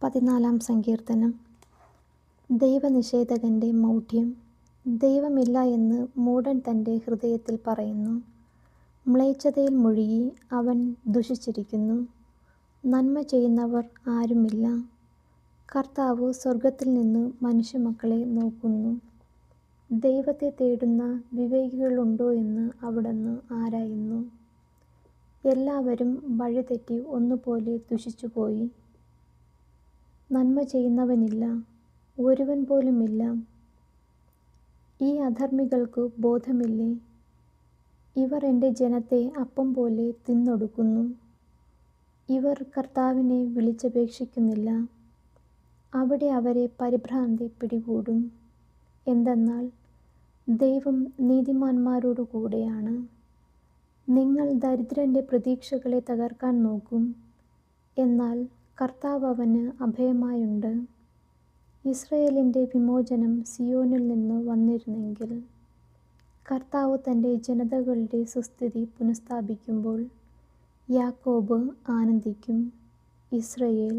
14 സങ്കീർത്തനം. ദൈവനിഷേധകൻ്റെ മൗഢ്യം. ദൈവമില്ല എന്ന് മൂഢൻ തൻ്റെ ഹൃദയത്തിൽ പറയുന്നു. മ്ലേച്ഛതയിൽ മുഴുകി അവൻ ദുഷിച്ചിരിക്കുന്നു. നന്മ ചെയ്യുന്നവർ ആരുമില്ല. കർത്താവ് സ്വർഗ്ഗത്തിൽ നിന്ന് മനുഷ്യമക്കളെ നോക്കുന്നു. ദൈവത്തെ തേടുന്ന വിവേകികളുണ്ടോ എന്ന് അവിടുന്ന് ആരായുന്നു. എല്ലാവരും വഴിതെറ്റി ഒന്നുപോലെ ദുഷിച്ചുപോയി. നന്മ ചെയ്യുന്നവനില്ല, ഒരുവൻ പോലുമില്ല. ഈ അധർമ്മികൾക്കു ബോധമില്ലേ? ഇവർ എൻ്റെ ജനത്തെ അപ്പം പോലെ തിന്നൊടുക്കുന്നു. ഇവർ കർത്താവിനെ വിളിച്ചപേക്ഷിക്കുന്നില്ല. അവിടെ അവരെ പരിഭ്രാന്തി പിടികൂടും. എന്തെന്നാൽ ദൈവം നീതിമാന്മാരോടു കൂടെയാണ്. നിങ്ങൾ ദരിദ്രൻ്റെ പ്രതീക്ഷകളെ തകർക്കാൻ നോക്കും. എന്നാൽ കർത്താവ് അവന് അഭയമായുണ്ട്. ഇസ്രായേലിൻ്റെ വിമോചനം സിയോനിൽ നിന്ന് വന്നിരുന്നെങ്കിൽ. കർത്താവ് തൻ്റെ ജനതകളുടെ സുസ്ഥിതി പുനഃസ്ഥാപിക്കുമ്പോൾ യാക്കോബ് ആനന്ദിക്കും, ഇസ്രായേൽ